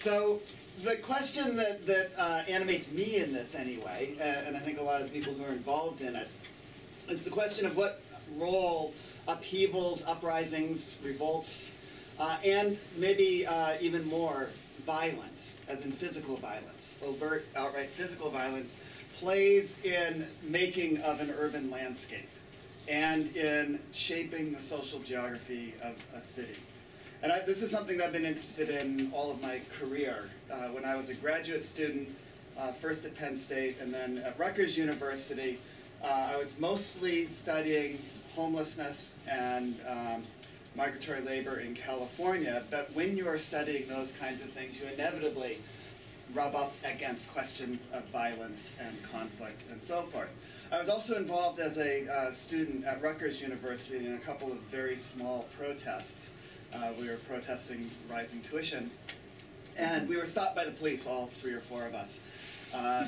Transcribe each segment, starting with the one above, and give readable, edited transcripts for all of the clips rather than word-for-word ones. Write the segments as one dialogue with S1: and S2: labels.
S1: So the question that animates me in this anyway, and I think a lot of people who are involved in it, is the question of what role upheavals, uprisings, revolts, and maybe even more violence, as in physical violence, overt, outright physical violence, plays in making of an urban landscape and in shaping the social geography of a city. And this is something that I've been interested in all of my career. When I was a graduate student, first at Penn State and then at Rutgers University, I was mostly studying homelessness and migratory labor in California, but when you are studying those kinds of things, you inevitably rub up against questions of violence and conflict and so forth. I was also involved as a student at Rutgers University in a couple of very small protests. We were protesting rising tuition, and we were stopped by the police, all 3 or 4 of us,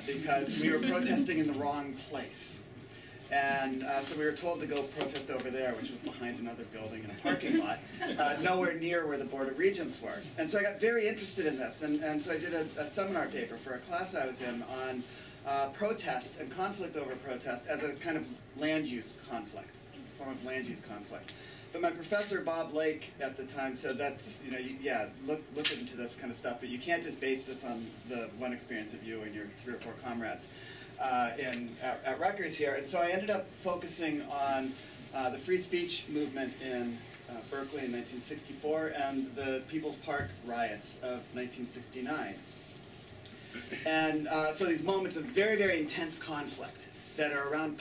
S1: because we were protesting in the wrong place. And so we were told to go protest over there, which was behind another building in a parking lot, nowhere near where the Board of Regents were. And so I got very interested in this, and so I did a seminar paper for a class I was in on protest and conflict over protest as a kind of land use conflict, a form of land use conflict. But my professor, Bob Lake, at the time said, that's, you know, yeah, look into this kind of stuff, but you can't just base this on the one experience of you and your 3 or 4 comrades. At Rutgers here, and so I ended up focusing on the free speech movement in Berkeley in 1964 and the People's Park riots of 1969. And so these moments of very, very intense conflict that are around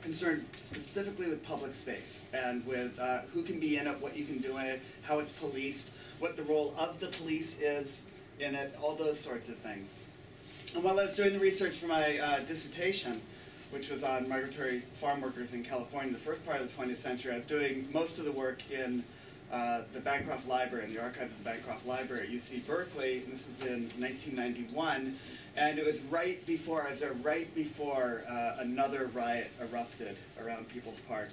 S1: concerned specifically with public space and with who can be in it, what you can do in it, how it's policed, what the role of the police is in it, all those sorts of things. And while I was doing the research for my dissertation, which was on migratory farm workers in California in the first part of the 20th century, I was doing most of the work in the Bancroft Library, in the archives of the Bancroft Library at UC Berkeley, and this was in 1991, and it was right before, another riot erupted around People's Park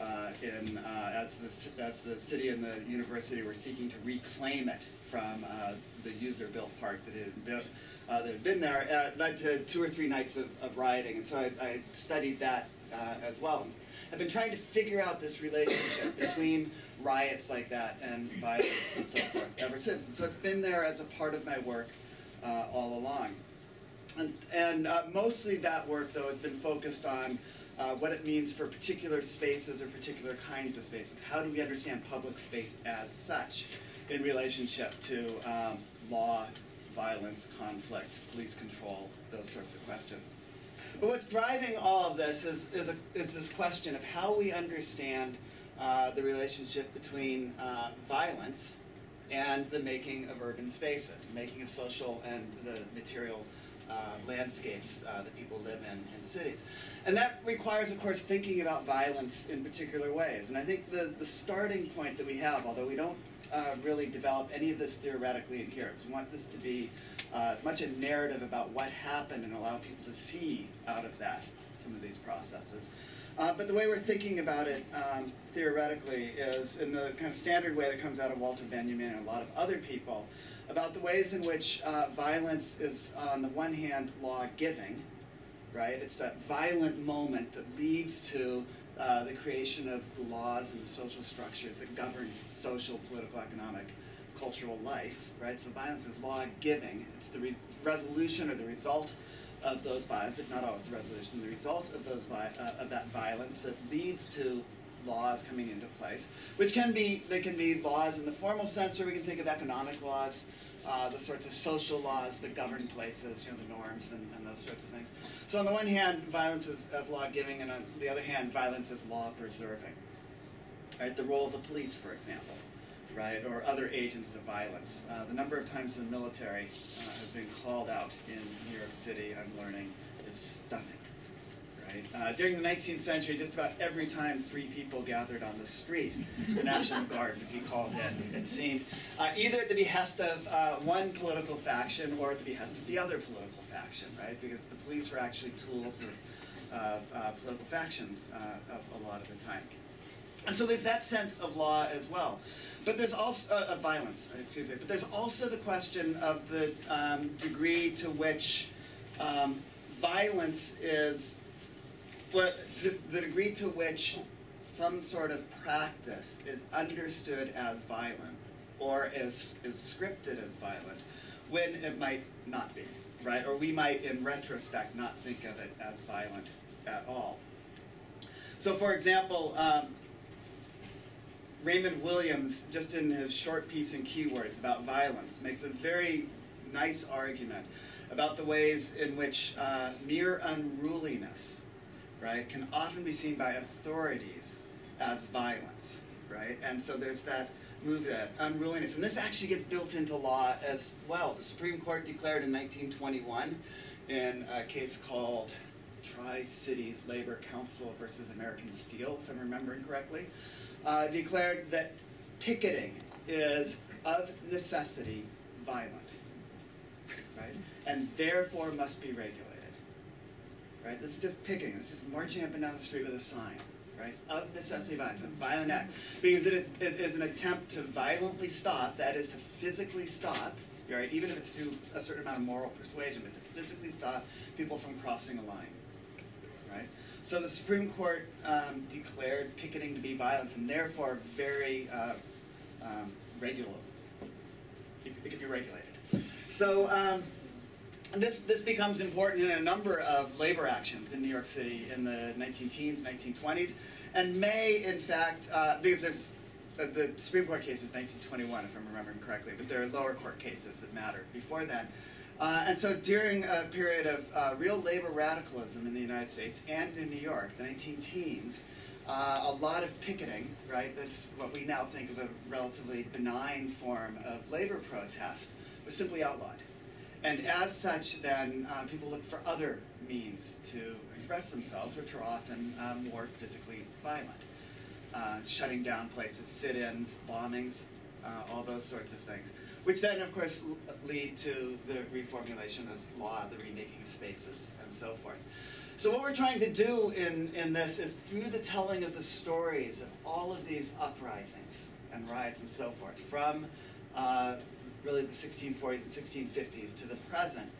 S1: as the city and the university were seeking to reclaim it from the user-built park that had been there. It led to 2 or 3 nights of rioting, and so I studied that as well. I've been trying to figure out this relationship between riots like that and violence and so forth ever since. And so it's been there as a part of my work all along. And mostly that work, though, has been focused on what it means for particular spaces or particular kinds of spaces. How do we understand public space as such in relationship to law, violence, conflict, police control, those sorts of questions. But what's driving all of this is this question of how we understand the relationship between violence and the making of urban spaces, the making of social and the material landscapes that people live in cities. And that requires, of course, thinking about violence in particular ways. And I think the starting point that we have, although we don't really develop any of this theoretically in here, because we want this to be as much a narrative about what happened and allow people to see out of that some of these processes. But the way we're thinking about it theoretically is in the kind of standard way that comes out of Walter Benjamin and a lot of other people, about the ways in which violence is, on the one hand, law-giving, right? It's that violent moment that leads to the creation of the laws and the social structures that govern social, political, economic, cultural life, right? So violence is law-giving. It's the resolution or the result of those violence, if not always the resolution, the result of those of that violence that leads to laws coming into place, which can be, they can be laws in the formal sense, or we can think of economic laws, the sorts of social laws that govern places, you know, the norms and those sorts of things. So on the one hand, violence is as law-giving, and on the other hand, violence is law-preserving. Right? The role of the police, for example, right, or other agents of violence. The number of times the military has been called out in New York City, I'm learning, is stunning. Right? During the 19th century, just about every time 3 people gathered on the street, the National Guard would be called in, it seemed, either at the behest of one political faction or at the behest of the other political faction, right? Because the police were actually tools of political factions a lot of the time. And so there's that sense of law as well. But there's also, violence, excuse me, but there's also the question of the degree to which violence is, the degree to which some sort of practice is understood as violent or is scripted as violent when it might not be, right? Or we might, in retrospect, not think of it as violent at all. So, for example, Raymond Williams, just in his short piece in Keywords about violence, makes a very nice argument about the ways in which mere unruliness, right, can often be seen by authorities as violence, right? And so there's that move at unruliness. And this actually gets built into law as well. The Supreme Court declared in 1921 in a case called Tri-Cities Labor Council versus American Steel, if I'm remembering correctly, declared that picketing is of necessity violent, right? And therefore must be regulated, right? This is just picketing. This is just marching up and down the street with a sign, right? It's of necessity violent. It's a violent act because it is an attempt to violently stop, that is to physically stop, right? Even if it's through a certain amount of moral persuasion, but to physically stop people from crossing a line, right? So the Supreme Court declared picketing to be violence and therefore very regular. It can be regulated. So this becomes important in a number of labor actions in New York City in the 19-teens, 1920s, and may, in fact, because there's the Supreme Court case is 1921, if I'm remembering correctly, but there are lower court cases that matter before then. And so during a period of real labor radicalism in the United States and in New York, the 19-teens, a lot of picketing, right, this what we now think of a relatively benign form of labor protest, was simply outlawed. And as such, then, people looked for other means to express themselves, which are often more physically violent. Shutting down places, sit-ins, bombings, all those sorts of things. Which then, of course, lead to the reformulation of law, the remaking of spaces, and so forth. So what we're trying to do in this is through the telling of the stories of all of these uprisings and riots and so forth, from really the 1640s and 1650s to the present,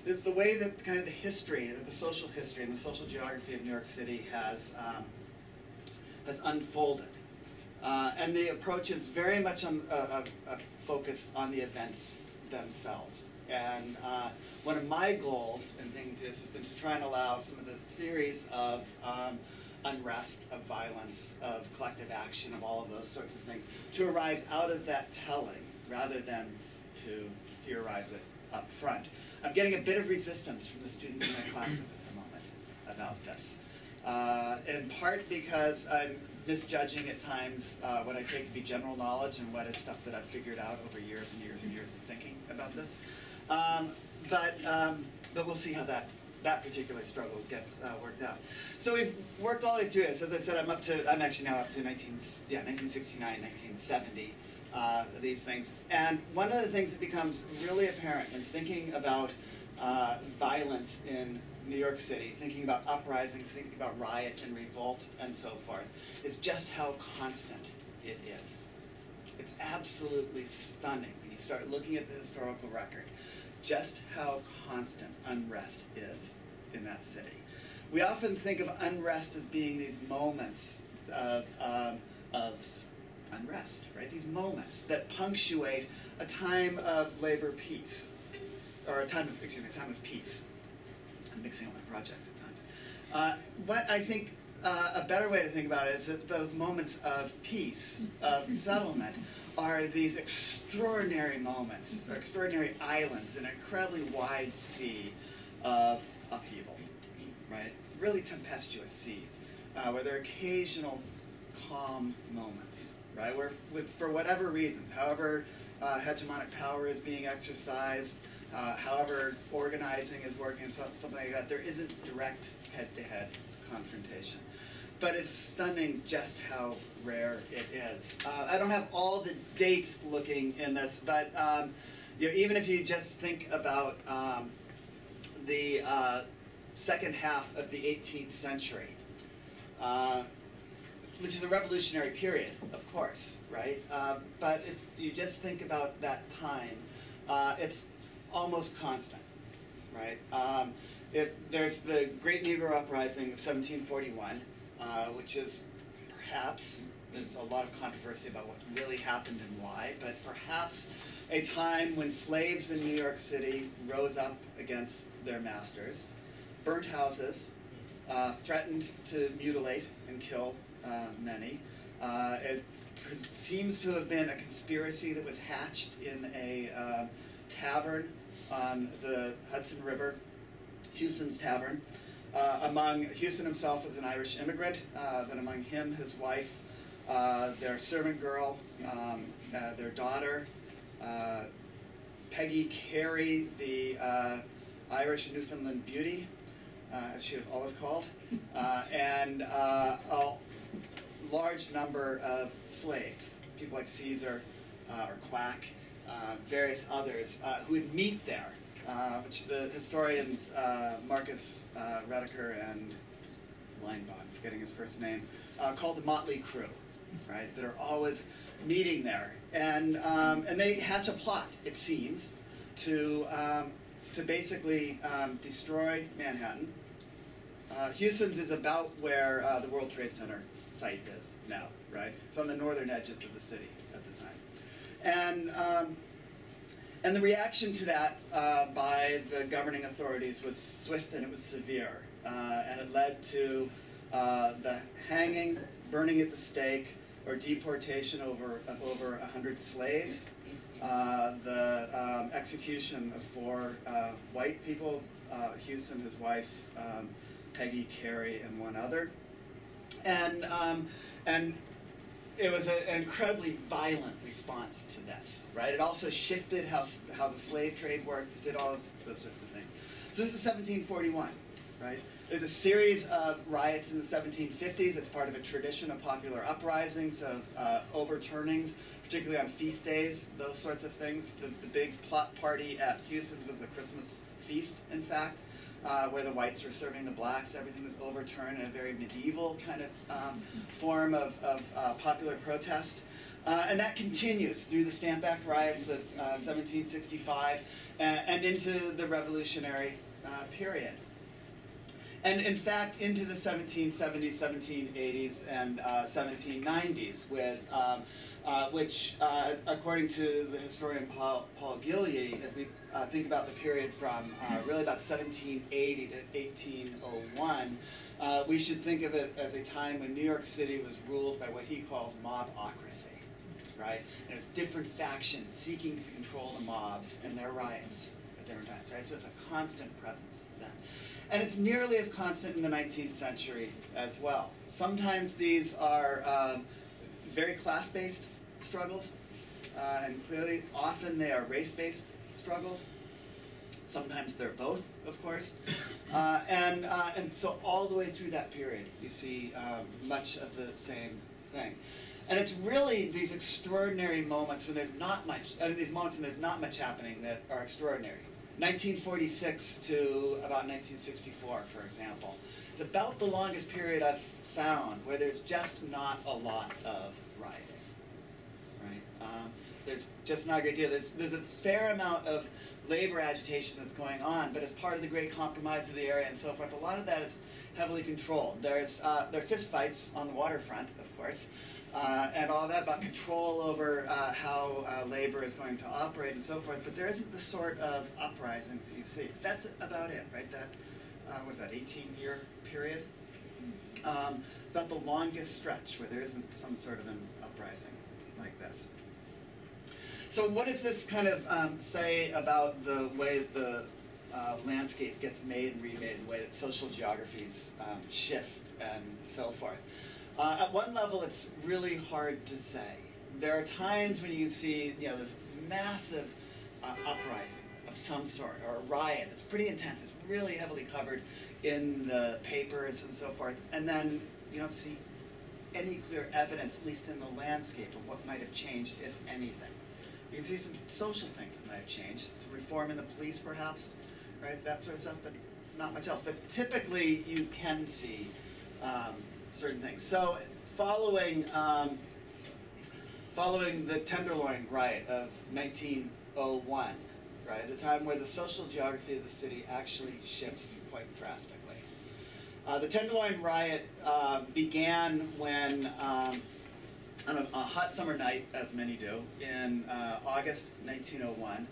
S1: is the way that kind of the history, the social history and the social geography of New York City has unfolded. And the approach is very much on focused on the events themselves. And one of my goals in thinking through this has been to try and allow some of the theories of unrest, of violence, of collective action, of all of those sorts of things, to arise out of that telling, rather than to theorize it up front. I'm getting a bit of resistance from the students in my classes at the moment about this. In part because I'm misjudging at times what I take to be general knowledge and what is stuff that I've figured out over years and years and years of thinking about this. But we'll see how that particular struggle gets worked out. So we've worked all the way through this. As I said, I'm actually now up to 1969, 1970. These things. And one of the things that becomes really apparent in thinking about violence in New York City, thinking about uprisings, thinking about riot and revolt and so forth, is just how constant it is. It's absolutely stunning when you start looking at the historical record, just how constant unrest is in that city. We often think of unrest as being these moments of unrest, right? These moments that punctuate a time of labor peace, or a time of peace. I'm mixing up my projects at times. What I think a better way to think about it is that those moments of peace, of settlement, are these extraordinary moments, or extraordinary islands in an incredibly wide sea of upheaval, right? Really tempestuous seas, where there are occasional calm moments, right? Where, for whatever reasons, however hegemonic power is being exercised, however organizing is working, something like that, there isn't direct head-to-head confrontation. But it's stunning just how rare it is. I don't have all the dates looking in this, but you know, even if you just think about the second half of the 18th century, which is a revolutionary period, of course, right? But if you just think about that time, it's almost constant, right? If there's the Great Negro Uprising of 1741, which is perhaps, there's a lot of controversy about what really happened and why, but perhaps a time when slaves in New York City rose up against their masters, burnt houses, threatened to mutilate and kill many. It seems to have been a conspiracy that was hatched in a tavern on the Hudson River, Houston's Tavern. Houston himself was an Irish immigrant, but among him, his wife, their servant girl, their daughter, Peggy Carey, the Irish Newfoundland beauty, as she was always called, and a large number of slaves, people like Caesar or Quack, various others who would meet there, which the historians Marcus Rediker and Leinbach, forgetting his first name, called the Motley Crew, right? That are always meeting there, and they hatch a plot, it seems, to basically destroy Manhattan. Houston's is about where the World Trade Center site is now, right? It's on the northern edges of the city at the time. And the reaction to that by the governing authorities was swift and it was severe. And it led to the hanging, burning at the stake, or deportation of over 100 slaves, the execution of 4 white people, Houston, his wife, Peggy Carey, and one other. And it was an incredibly violent response to this, right? It also shifted how the slave trade worked. It did all those sorts of things. So this is 1741, right? There's a series of riots in the 1750s. It's part of a tradition of popular uprisings, of overturnings, particularly on feast days, those sorts of things. The big plot party at Houston was the Christmas feast, in fact, where the whites were serving the blacks. Everything was overturned in a very medieval kind of form of popular protest. And that continues through the Stamp Act riots of 1765 and into the Revolutionary period. And in fact, into the 1770s, 1780s, and 1790s, with which, according to the historian Paul Gillier, if we think about the period from really about 1780 to 1801, we should think of it as a time when New York City was ruled by what he calls mobocracy, right? And there's different factions seeking to control the mobs and their riots at different times, right? So it's a constant presence then. And it's nearly as constant in the 19th century as well. Sometimes these are very class-based struggles, and clearly, often they are race-based struggles. Sometimes they're both, of course. And so all the way through that period, you see much of the same thing. And it's really these extraordinary moments when there's not much, these moments when there's not much happening that are extraordinary. 1946 to about 1964, for example. It's about the longest period I've found where there's just not a lot of rioting, right? There's just not a great deal. There's a fair amount of labor agitation that's going on, but as part of the great compromise of the area and so forth, a lot of that is heavily controlled. There are fistfights on the waterfront, of course, and all that about control over how labor is going to operate and so forth, but there isn't the sort of uprisings that you see. That's about it, right? That, what is that, 18-year period? About the longest stretch where there isn't some sort of an uprising like this. So what does this kind of say about the way the landscape gets made and remade, the way that social geographies shift and so forth? At one level, it's really hard to say. There are times when you can see, this massive uprising of some sort, or a riot. It's pretty intense. It's really heavily covered in the papers and so forth. And then you don't see any clear evidence, at least in the landscape, of what might have changed, if anything. You can see some social things that might have changed. Some reform in the police, perhaps, right? That sort of stuff, but not much else. But typically, you can see certain things. So following the Tenderloin riot of 1901, right, at a time where the social geography of the city actually shifts quite drastically. The Tenderloin riot began when, on a hot summer night, as many do, in August 1901,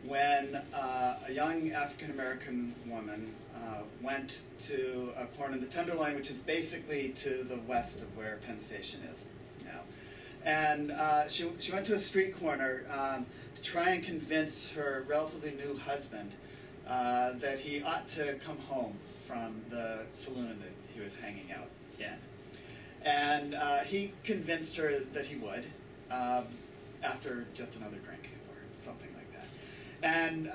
S1: when a young African-American woman went to a corner of the Tenderloin, which is basically to the west of where Penn Station is now. And she went to a street corner to try and convince her relatively new husband that he ought to come home from the saloon that he was hanging out in. And he convinced her that he would after just another drink or something like that. And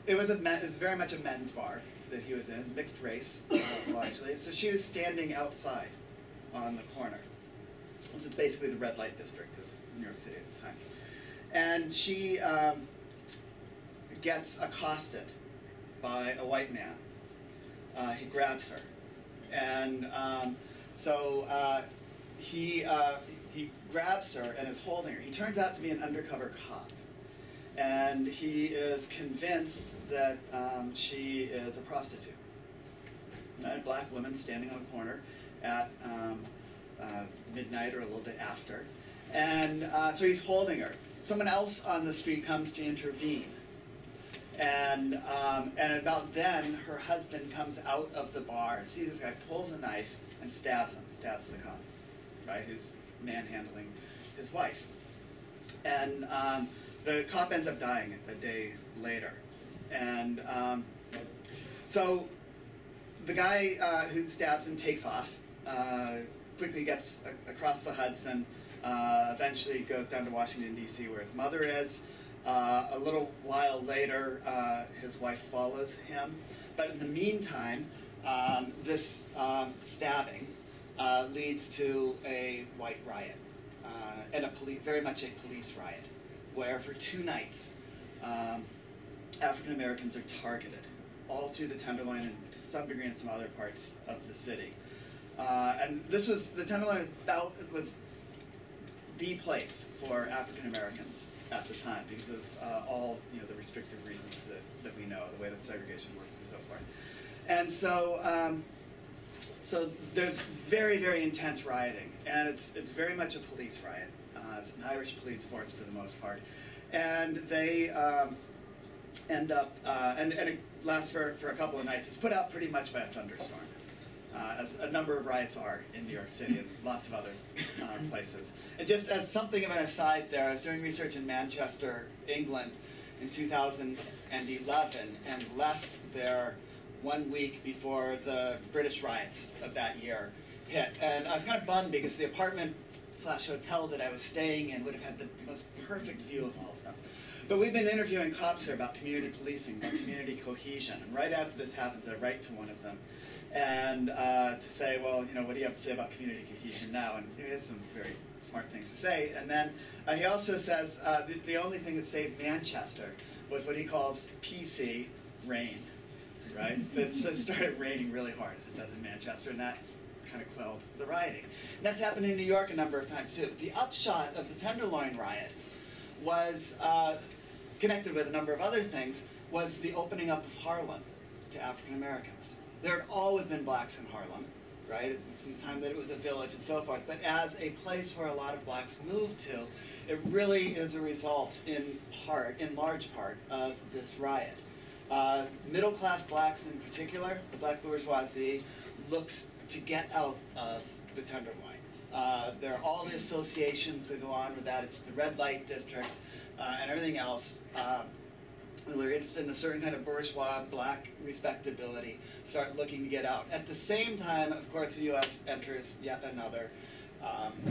S1: it was very much a men's bar that he was in, mixed race largely. So she was standing outside on the corner. This is basically the red light district of New York City at the time. And she gets accosted by a white man. He grabs her. And so he grabs her and is holding her. He turns out to be an undercover cop. And he is convinced that she is a prostitute. A black woman standing on a corner at midnight or a little bit after. And so he's holding her. Someone else on the street comes to intervene. And about then, her husband comes out of the bar, sees this guy, pulls a knife, and stabs him, stabs the cop, right, who's manhandling his wife. And the cop ends up dying a day later. And so the guy who stabs him takes off, quickly gets across the Hudson, eventually goes down to Washington, D.C., where his mother is. A little while later, his wife follows him. But in the meantime, this stabbing leads to a white riot, and very much a police riot, where for 2 nights, African Americans are targeted all through the Tenderloin and to some degree in some other parts of the city. And the Tenderloin was the place for African Americans at the time because of all the restrictive reasons that we know, the way that segregation works and so forth. And so so there's very, very intense rioting, and it's very much a police riot. It's an Irish police force for the most part. And they end up, and it lasts for a couple of nights. It's put out pretty much by a thunderstorm, as a number of riots are in New York City and lots of other places. And just as something of an aside there, I was doing research in Manchester, England in 2011 and left there 1 week before the British riots of that year hit. And I was kind of bummed because the apartment/hotel that I was staying in would have had the most perfect view of all of them. But we've been interviewing cops here about community policing, about community cohesion. And right after this happens, I write to one of them and to say, well, what do you have to say about community cohesion now? And he has some very smart things to say. And then he also says the only thing that saved Manchester was what he calls PC rain, right? It started raining really hard, as it does in Manchester, and that kind of quelled the rioting. And that's happened in New York a number of times too. But the upshot of the Tenderloin riot was connected with a number of other things, was the opening up of Harlem to African Americans. There had always been blacks in Harlem, right, from the time that it was a village and so forth, but as a place where a lot of blacks moved to, it really is a result, in large part, of this riot. Middle-class blacks in particular, the black bourgeoisie, looks to get out of the Tenderloin. There are all the associations that go on with that. It's the red light district and everything else. We're interested in a certain kind of bourgeois black respectability, start looking to get out. At the same time, of course, the U.S. enters yet another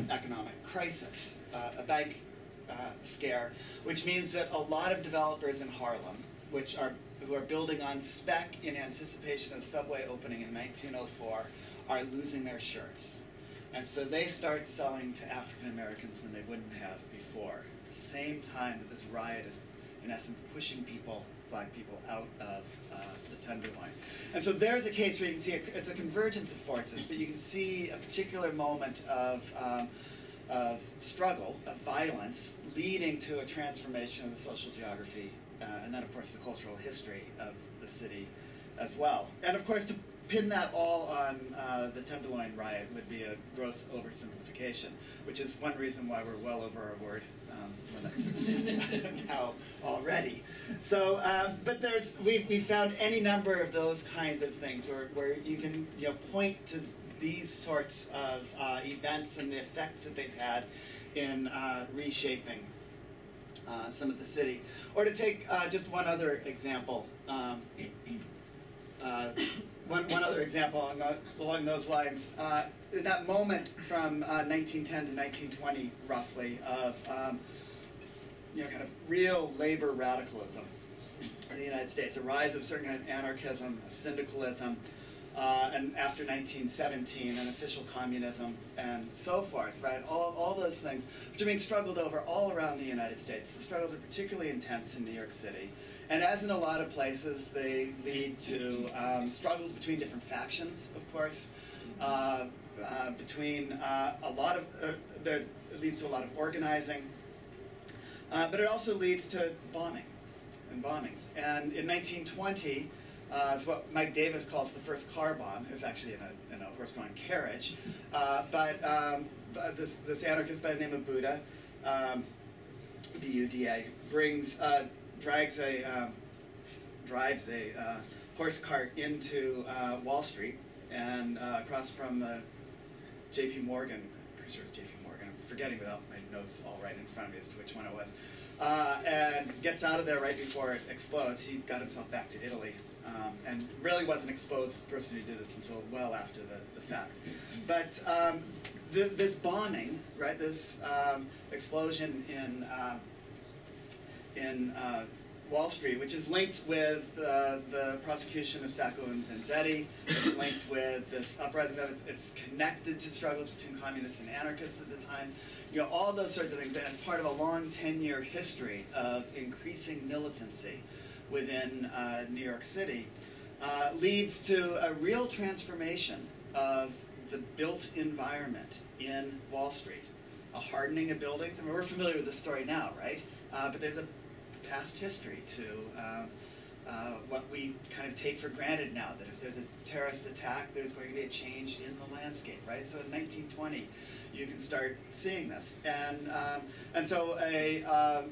S1: economic crisis, a bank scare, which means that a lot of developers in Harlem, who are building on spec in anticipation of the subway opening in 1904, are losing their shirts. And so they start selling to African Americans when they wouldn't have before. At the same time that this riot is, in essence, pushing black people out of the Tenderloin. And so there's a case where you can see it's a convergence of forces, but you can see a particular moment of struggle, of violence, leading to a transformation of the social geography, and then of course the cultural history of the city as well. And of course to pin that all on the Tenderloin riot would be a gross oversimplification, which is one reason why we're well over our word limits now already. So, but we've found any number of those kinds of things where you can point to these sorts of events and the effects that they've had in reshaping some of the city. Or to take just one other example, one other example along those lines. In that moment from 1910 to 1920, roughly, of kind of real labor radicalism in the United States, a rise of certain kind of anarchism, of syndicalism, and after 1917, an official communism, and so forth, right? All those things, which are being struggled over all around the United States. The struggles are particularly intense in New York City. And as in a lot of places, they lead to struggles between different factions, of course, between it leads to a lot of organizing, but it also leads to bombing and bombings. And in 1920, it's what Mike Davis calls the first car bomb. It was actually in a horse-drawn carriage. But this anarchist by the name of Buddha, B-U-D-A, drives a horse cart into Wall Street and across from the J.P. Morgan, I'm pretty sure it's J.P. Morgan, I'm forgetting without my notes all right in front of me as to which one it was, and gets out of there right before it explodes. He got himself back to Italy and really wasn't exposed, the person who did this, until well after the fact. But this bombing, right, this explosion in Wall Street, which is linked with the prosecution of Sacco and Vanzetti. It's linked with this uprising. It's connected to struggles between communists and anarchists at the time. All those sorts of things. And it's part of a long 10-year history of increasing militancy within New York City. Leads to a real transformation of the built environment in Wall Street. A hardening of buildings. I mean, we're familiar with this story now, right? But there's a past history to what we kind of take for granted now, that if there's a terrorist attack, there's going to be a change in the landscape, right? So in 1920, you can start seeing this. And so a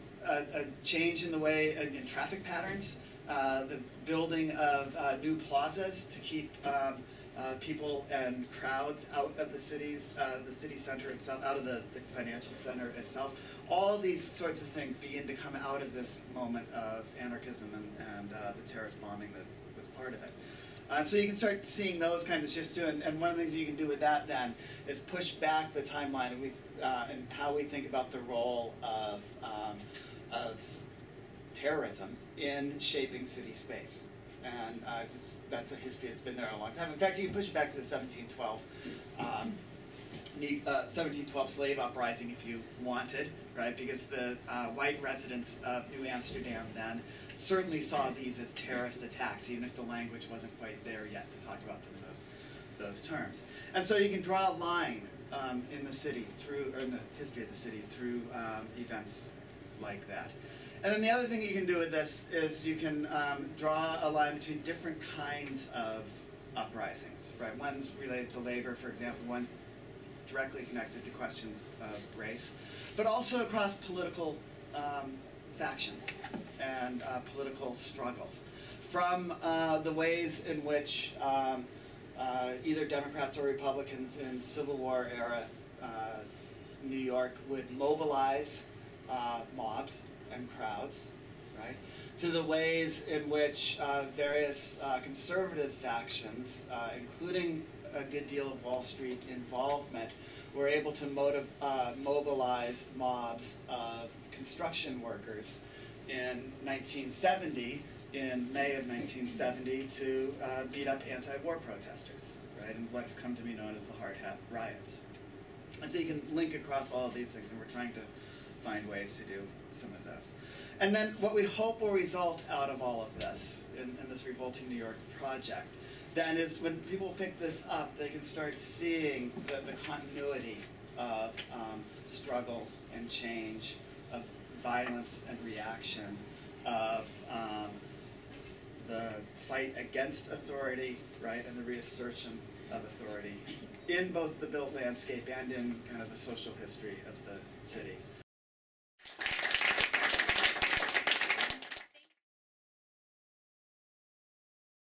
S1: change in the way, in traffic patterns, the building of new plazas to keep people and crowds out of the city center itself, out of the financial center itself. All these sorts of things begin to come out of this moment of anarchism and the terrorist bombing that was part of it. So you can start seeing those kinds of shifts too, and one of the things you can do with that then is push back the timeline and how we think about the role of terrorism in shaping city space. And that's a history that's been there a long time. In fact, you can push it back to the 1712 slave uprising if you wanted, right? Because the white residents of New Amsterdam then certainly saw these as terrorist attacks, even if the language wasn't quite there yet to talk about them in those terms. And so you can draw a line in the city or in the history of the city through events like that. And then the other thing that you can do with this is you can draw a line between different kinds of uprisings, right? One's related to labor, for example. One's directly connected to questions of race, but also across political factions and political struggles. From the ways in which either Democrats or Republicans in Civil War era New York would mobilize mobs and crowds, right? To the ways in which various conservative factions, including a good deal of Wall Street involvement, were able to mobilize mobs of construction workers in 1970, in May of 1970, to beat up anti-war protesters, right? And what have come to be known as the Hard Hat Riots. And so you can link across all of these things, and we're trying to find ways to do some of this. And then what we hope will result out of all of this in this Revolting New York project, then is when people pick this up, they can start seeing the continuity of struggle and change, of violence and reaction, of the fight against authority, right, and the reassertion of authority in both the built landscape and in kind of the social history of the city.